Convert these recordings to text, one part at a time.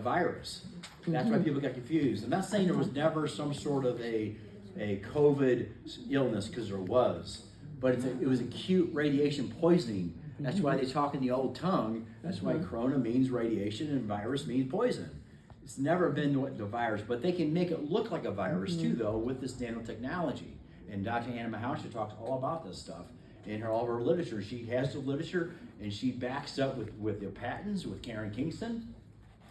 virus. That's why people got confused. I'm not saying there was never some sort of a COVID illness, because there was, but it was acute radiation poisoning. That's why they talk in the old tongue. That's why corona means radiation and virus means poison. It's never been the virus, but they can make it look like a virus too, though, with this nanotechnology. And Dr. Anna Mahausha talks all about this stuff in all of her literature. She has the literature, and she backs up with the patents with Karen Kingston,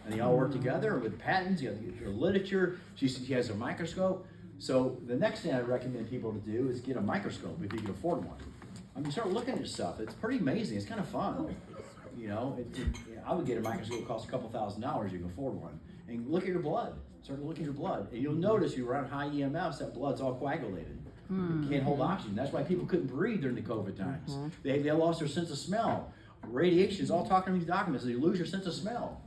and they all work together with patents. You have the literature. She has a microscope. So the next thing I recommend people to do is get a microscope if you can afford one. I mean, start looking at stuff. It's pretty amazing. It's kind of fun. You know, I would get a microscope. It costs a couple $1,000. You can afford one. And look at your blood. Start looking at your blood, and you'll notice you're around high EMFs. That blood's all coagulated. You can't hold oxygen. That's why people couldn't breathe during the COVID times. They lost their sense of smell. Radiation is all talking in these documents. They lose your sense of smell.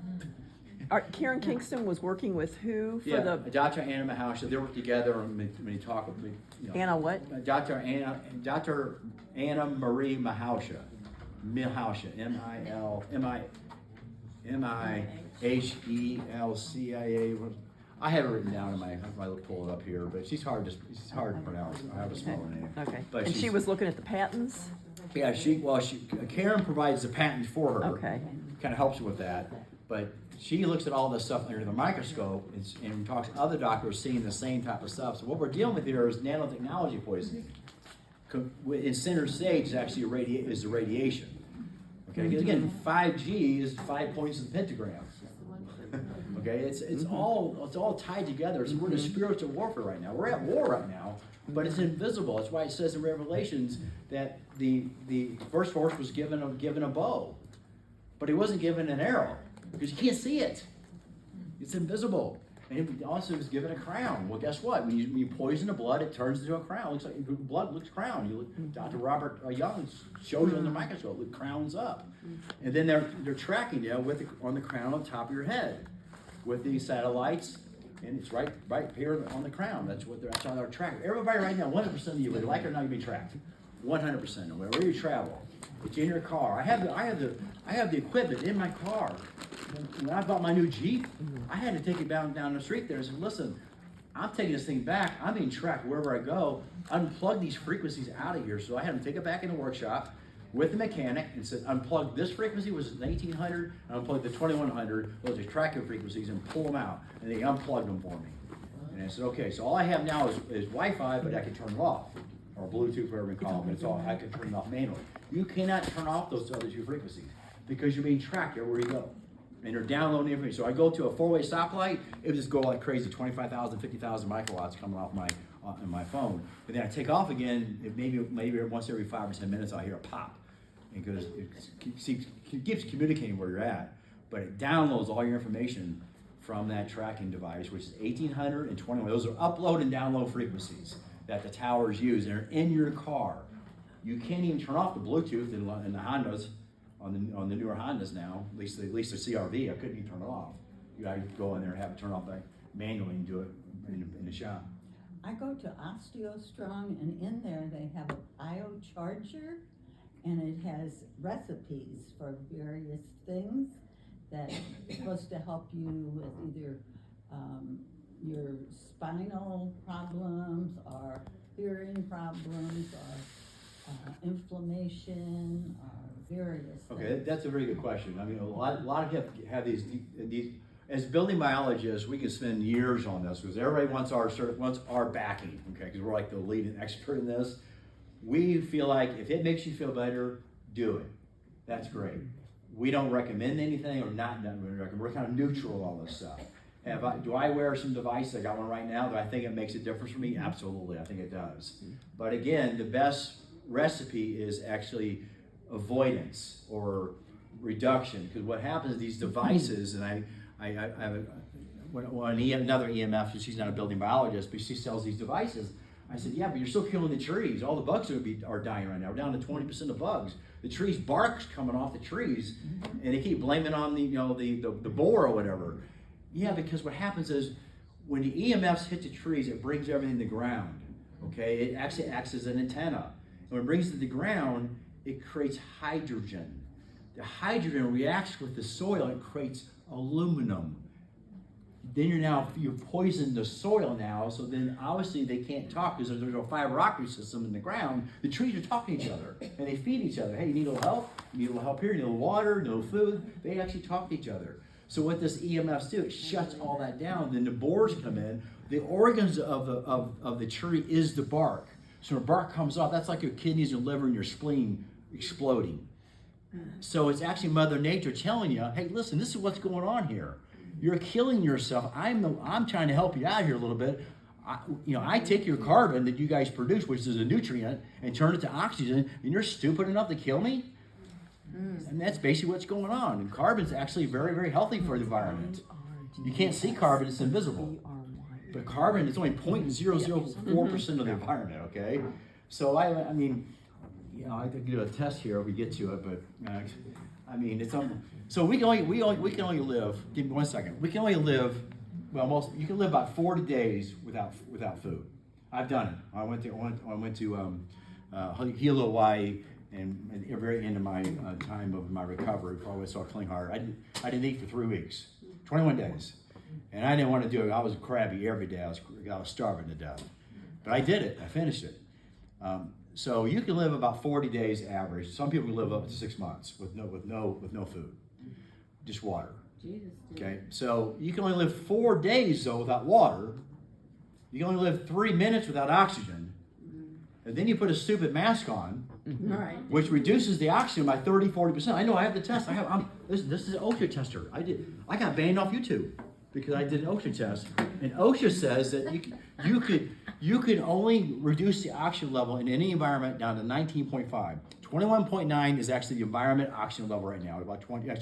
Karen Kingston was working with who for the Dr. Anna Mahausha. They work together when you talk. Anna what? Dr. Anna Marie Mahausha, Mihalcia. I have it written down in my. I pull it up here, but she's hard to pronounce. I have a smaller name. Okay. But and she was looking at the patents. Yeah, Karen provides the patents for her. Okay. Kind of helps you with that, but she looks at all this stuff under the microscope and talks to other doctors seeing the same type of stuff. So what we're dealing with here is nanotechnology poisoning. In center stage is actually the radiation. Okay, because again, 5G is 5 points of the pentagram. Okay, it's all tied together. So we're in a spiritual warfare right now. We're at war right now, but it's invisible. That's why it says in Revelations that the first horse was given a bow, but he wasn't given an arrow because you can't see it. It's invisible. And he also was given a crown. Well, guess what? When you poison the blood, it turns into a crown. It looks like blood looks crown. Dr. Robert Young shows you on the microscope. It crowns up, and then they're tracking you on the crown on top of your head with these satellites, and it's right here on the crown. That's how they're tracked. Everybody right now, 100% of you, whether you like it or not, you're being tracked. 100%. Wherever you travel, it's in your car. I have the equipment in my car. When I bought my new Jeep, I had to take it down the street there and said, listen, I'm taking this thing back. I'm being tracked wherever I go. Unplug these frequencies out of here. So I had them take it back in the workshop with the mechanic and said, unplug this frequency, was 1800, and unplug the 2100, those are tracking frequencies, and pull them out. And they unplugged them for me. And I said, okay, so all I have now is Wi-Fi, but I can turn it off. Or Bluetooth, whatever you call them, but I can turn it off manually. You cannot turn off those other two frequencies because you're being tracked everywhere you go. And they're downloading information. So I go to a four-way stoplight, it would just go like crazy, 25,000, 50,000 microwatts coming off my phone. But then I take off again, maybe once every 5 or 10 minutes I'll hear a pop. Because it keeps communicating where you're at, but it downloads all your information from that tracking device, which is 1800 and 21. Those are upload and download frequencies that the towers use, and are in your car. You can't even turn off the Bluetooth in the Hondas, on the newer Hondas now, at least the CRV. I couldn't even turn it off. You got to go in there and have it turn off manually and do it in the shop. I go to OsteoStrong, and in there they have a biocharger, and it has recipes for various things that are supposed to help you with either your spinal problems or hearing problems or inflammation or various Okay, things. that's a very good question. I mean, a lot of you have these. As building biologists, we can spend years on this because everybody wants our backing. Okay, because we're like the leading expert in this. We feel like if it makes you feel better, do it. That's great. We don't recommend anything or not recommend. We're kind of neutral on all this stuff. Do I wear some device? I got one right now. Do I think it makes a difference for me? Absolutely, I think it does. But again, the best recipe is actually avoidance or reduction. Because what happens is these devices, and I have another EMF, she's not a building biologist, but she sells these devices. I said, yeah, but you're still killing the trees. All the bugs are dying right now. We're down to 20% of bugs. The trees, bark's coming off the trees, and they keep blaming on the boar or whatever. Yeah, because what happens is when the EMFs hit the trees, it brings everything to the ground. Okay, it actually acts as an antenna. And when it brings it to the ground, it creates hydrogen. The hydrogen reacts with the soil and creates aluminum. then you've poisoned the soil now, so then obviously they can't talk because there's no fiber optic system in the ground. The trees are talking to each other and they feed each other. Hey, you need a little help? You need a little help here, you need a little water, no food. They actually talk to each other. So what this EMFs do, it shuts all that down. Then the borers come in. The organs of the tree is the bark. So when bark comes off, that's like your kidneys, your liver, and your spleen exploding. So it's actually Mother Nature telling you, hey, listen, this is what's going on here. You're killing yourself. I'm trying to help you out here a little bit. I take your carbon that you guys produce, which is a nutrient, and turn it to oxygen, and you're stupid enough to kill me? And that's basically what's going on. And carbon's actually very, very healthy for the environment. You can't see carbon, it's invisible. But carbon is only 0.004% of the environment, okay? So I mean, I could do a test here if we get to it, but I mean, it's so we can only live. Give me 1 second. We can only live. Well, you can live about 40 days without food. I've done it. I went to Hilo, Hawaii, and at the very end of my time of my recovery, before I saw Clean Heart, I didn't eat for 3 weeks, 21 days, and I didn't want to do it. I was crabby every day. I was starving to death, but I did it. I finished it. So you can live about 40 days average. Some people can live up to 6 months with no food, just water. Okay, so you can only live 4 days though without water. You can only live 3 minutes without oxygen, and then you put a stupid mask on, which reduces the oxygen by 30-40%. I know. I have the test. This is an OSHA tester. I got banned off YouTube because I did an OSHA test, and OSHA says that you could only reduce the oxygen level in any environment down to 19.5. 21.9 is actually the environment oxygen level right now, about 20.9.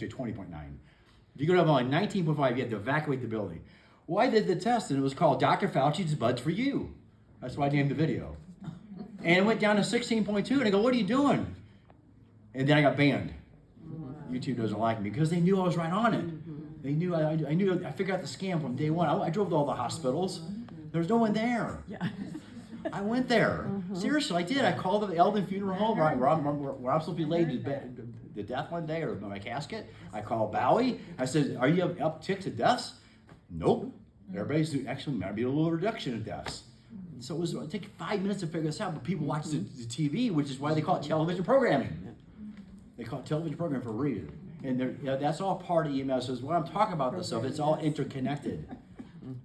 If you go down to like 19.5, you have to evacuate the building. Well, I did the test, and it was called Dr. Fauci's Buds for You. That's why I named the video. And it went down to 16.2, and I go, what are you doing? And then I got banned. YouTube doesn't like me because they knew I was right on it. They knew I figured out the scam from day one. I drove to all the hospitals. There was no one there. Yeah. I went there. Seriously, I did. I called the Eldon Funeral Home where I'm supposed to be laid to death one day, or my casket. I called Bowie. I said, are you uptick to deaths? Nope. Everybody's actually might be a little reduction of deaths. So it took 5 minutes to figure this out, but people watch the TV, which is why they call it television programming. They call it television programming for a reason. And that's all part of EMS. So when I'm talking about this stuff, it's all interconnected.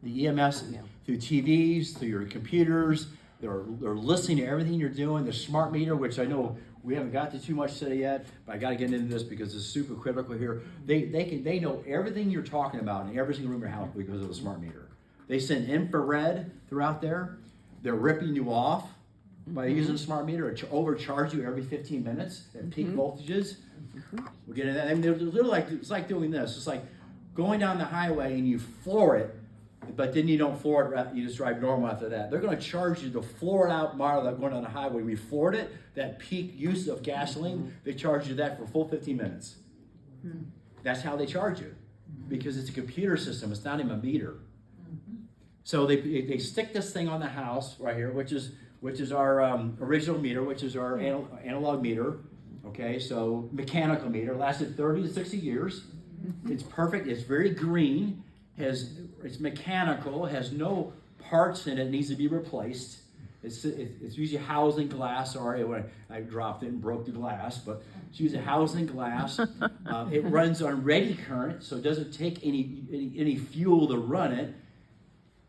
The EMS through TVs, through your computers, they're listening to everything you're doing. The smart meter, which I know we haven't got to too much today yet, but I got to get into this because it's super critical here. They know everything you're talking about in every single room in your house because of the smart meter. They send infrared throughout there. They're ripping you off by using a smart meter, or overcharge you every 15 minutes at peak voltages. We'll get into that. I mean, they're literally it's like doing this. It's like going down the highway and you floor it, but then you don't floor it, you just drive normal after that. They're going to charge you to floor it out model that going down the highway. We floored it, that peak use of gasoline, they charge you that for a full 15 minutes. That's how they charge you, because it's a computer system. It's not even a meter. So they stick this thing on the house right here, which is our original meter, which is our analog meter. Okay, so mechanical meter, lasted 30 to 60 years. It's perfect. It's very green. It's mechanical. Has no parts in it. Needs to be replaced. It's usually housed in glass. Sorry, when I dropped it and broke the glass, but it's usually housed in glass. It runs on ready current, so it doesn't take any fuel to run it.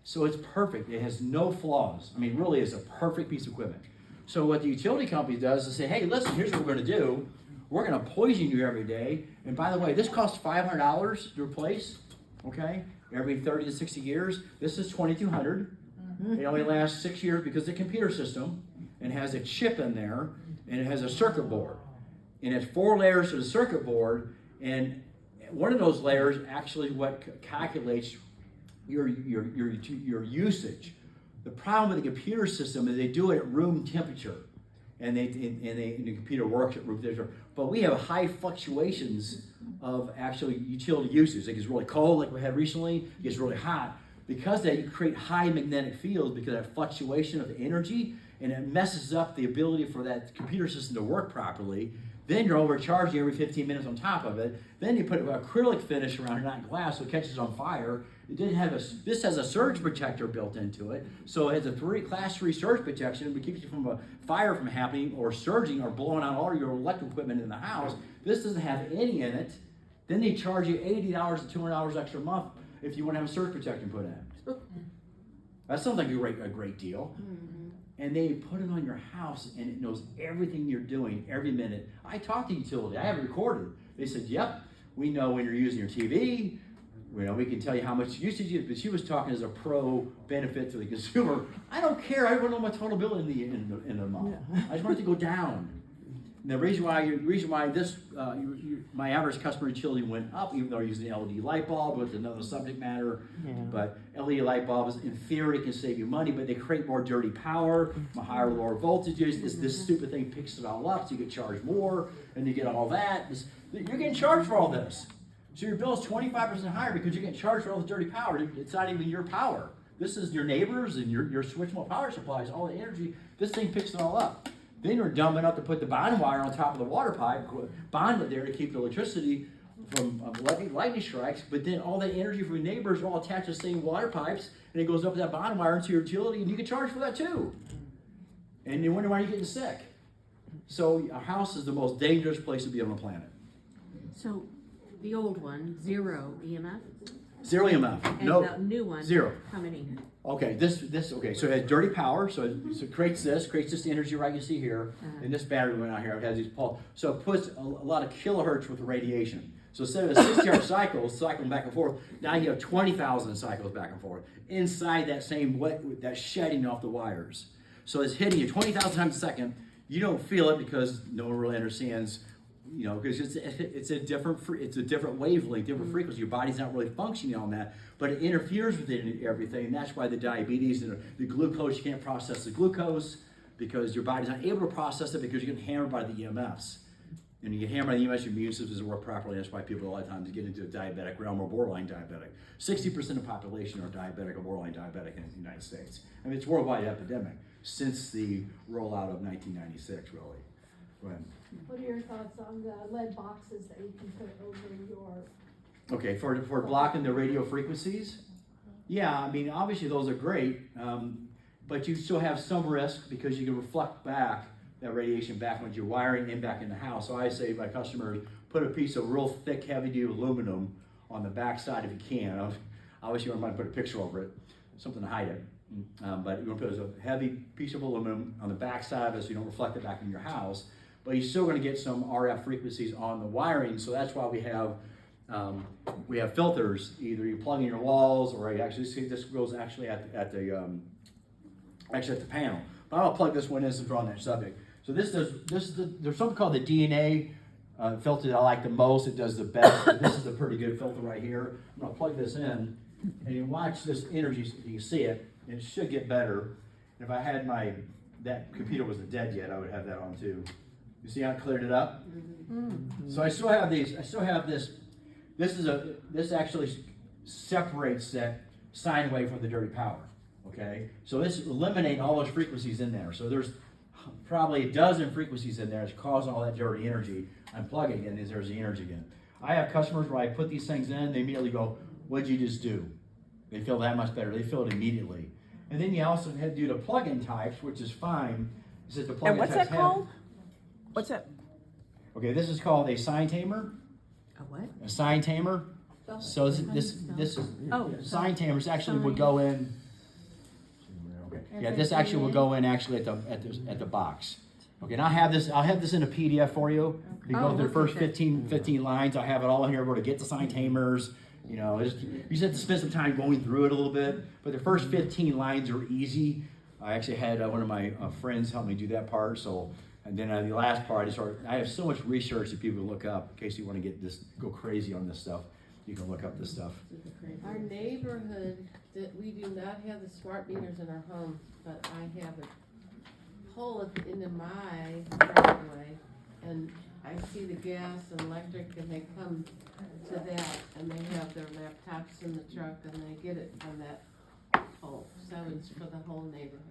So it's perfect. It has no flaws. I mean, really, it's a perfect piece of equipment. So what the utility company does is say, hey, listen, here's what we're going to do. We're going to poison you every day. And by the way, this costs $500 to replace, okay, every 30 to 60 years. This is $2,200. It only lasts 6 years because it's a computer system and has a chip in there, and it has a circuit board. And it's 4 layers to the circuit board, and one of those layers actually what calculates your usage. The problem with the computer system is they do it at room temperature, and the computer works at room temperature. But we have high fluctuations of actually utility usage. It gets really cold, like we had recently. It gets really hot. Because of that, you create high magnetic fields because of that fluctuation of the energy, and it messes up the ability for that computer system to work properly. Then you're overcharging every 15 minutes on top of it. Then you put an acrylic finish around it, not glass, so it catches on fire. It didn't have this has a surge protector built into it, so it has a class 3 surge protection, which keeps you from a fire from happening or surging or blowing out all your electrical equipment in the house. This doesn't have any in it. Then they charge you $80 to $200 extra a month if you want to have a surge protection put in. That sounds like a great deal. And they put it on your house, and it knows everything you're doing every minute. I talked to utility. I have it recorded. They said, "Yep, we know when you're using your TV. We can tell you how much usage is." But she was talking as a pro benefit to the consumer. I don't care. I want to know my total bill in the month. I just want it to go down. And the reason why this my average customer utility went up, even though I'm using an LED light bulb, with another subject matter. Yeah. But LED light bulbs, in theory, can save you money, but they create more dirty power, higher, lower voltages. This stupid thing picks it all up, so you get charged more, and you get all that. You're getting charged for all this. So your bill is 25% higher because you're getting charged for all the dirty power. It's not even your power. This is your neighbors and your switchable power supplies, all the energy. This thing picks it all up. Then you're dumb enough to put the bond wire on top of the water pipe, bond it there to keep the electricity from lightning strikes, but then all that energy from your neighbors are all attached to the same water pipes, and it goes up that bond wire into your utility, and you get charged for that too. And you wonder why you're getting sick. So a house is the most dangerous place to be on the planet. So the old one, 0 EMF? Zero EMF. And No. the new one? 0. How many? Okay, okay, so it has dirty power, so it creates this energy right you see here, and this battery went out here, it has these pulse, so it puts a lot of kilohertz with the radiation. So instead of 60 cycles cycling back and forth, now you have 20,000 cycles back and forth inside that same that shedding off the wires. So it's hitting you 20,000 times a second. You don't feel it because no one really understands, because it's a different wavelength, different frequency. Your body's not really functioning on that, but it interferes with everything. And that's why the diabetes and the glucose, you can't process the glucose because your body's not able to process it because you're getting hammered by the EMFs. And you get hammered by the EMFs, your immune system doesn't work properly. That's why people a lot of times get into a diabetic realm or borderline diabetic. 60% of the population are diabetic or borderline diabetic in the United States. I mean, it's a worldwide epidemic since the rollout of 1996, really. Go ahead. What are your thoughts on the lead boxes that you can put over your? Okay, for blocking the radio frequencies? Yeah, I mean, obviously those are great, but you still have some risk because you can reflect back that radiation back when you're wiring in back in the house. So I say to my customers, put a piece of real thick, heavy-duty aluminum on the back side if you can. Obviously, you might put a picture over it, something to hide it. But you want to put a heavy piece of aluminum on the back side of it so you don't reflect it back in your house. But you're still going to get some RF frequencies on the wiring, so that's why we have filters. Either you plug in your walls, or you actually see this goes actually at the panel. But I'll plug this one in since we're on that subject. So there's something called the DNA filter that I like the most. It does the best. This is a pretty good filter right here. I'm going to plug this in, and you watch this energy. You can see it. And it should get better. If I had that computer wasn't dead yet, I would have that on too. You see how I cleared it up? Mm-hmm. So I still have these. I still have this. This actually separates that sine wave from the dirty power. Okay, so this eliminates all those frequencies in there. So there's probably a dozen frequencies in there that's causing all that dirty energy. Unplug it again, there's the energy again. I have customers where I put these things in, they immediately go, "What'd you just do?" They feel that much better. They feel it immediately. And then you also have to do the plug-in types, which is fine. It says the plug-in And what's types that called? What's that? Okay, this is called a sine tamer. A what? A sine tamer. So this is sine tamers actually would go in. Okay. Yeah, this actually will go in actually at the box. Okay, and I'll have this in a PDF for you. You go through the first 15 lines. I have it all in here where to get the sine tamers. You just have to spend some time going through it a little bit. But the first 15 lines are easy. I actually had one of my friends help me do that part. So, and then the last part, I have so much research that people can look up in case you want to go crazy on this stuff. You can look up this stuff. Our neighborhood, we do not have the smart meters in our homes, but I have a pole at the end of my driveway, and I see the gas and electric, and they come to that, and they have their laptops in the truck, and they get it from that pole. So it's for the whole neighborhood.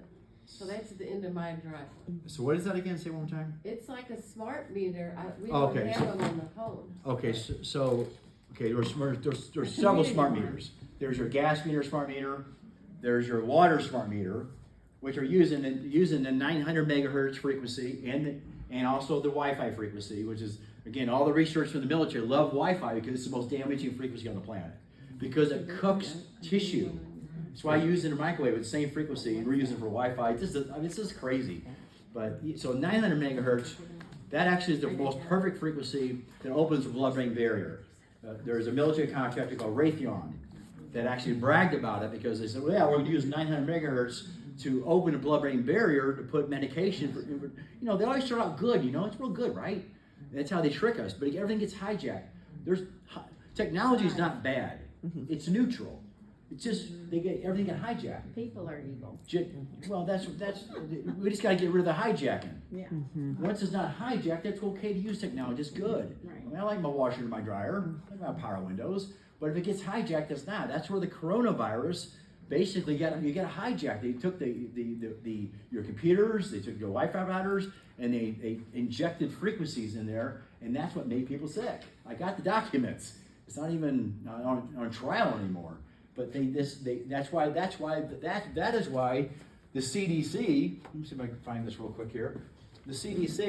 So that's at the end of my driveway. So what is that again? Say one more time. It's like a smart meter. We Okay, don't have them on the home. Okay, so Okay, there's several smart meters. There's your gas meter smart meter, there's your water smart meter, which are using the 900 megahertz frequency and also the Wi-Fi frequency, which is, again, all the research from the military love Wi-Fi because it's the most damaging frequency on the planet. Because it cooks tissue. That's why I use it in a microwave with the same frequency and we're using it for Wi-Fi. This is crazy. But so 900 megahertz, that actually is the most perfect frequency that opens the blood-brain barrier. There's a military contractor called Raytheon that actually bragged about it because they said, well, yeah, we're going to use 900 megahertz to open the blood-brain barrier to put medication for, you know, they always start out good, you know, it's real good, right? That's how they trick us, but everything gets hijacked. Technology is not bad. It's neutral. It's just everything get hijacked. People are evil. Well, that's we just got to get rid of the hijacking. Yeah. Once it's not hijacked, that's okay to use technology. It's good. Right. I mean, I like my washer and my dryer. I have power windows. But if it gets hijacked, it's not. That's where the coronavirus basically you got hijacked. They took your computers, they took your Wi-Fi routers, and they injected frequencies in there, and that's what made people sick. I got the documents. It's not even on trial anymore. But that is why the CDC. Let me see if I can find this real quick here. The CDC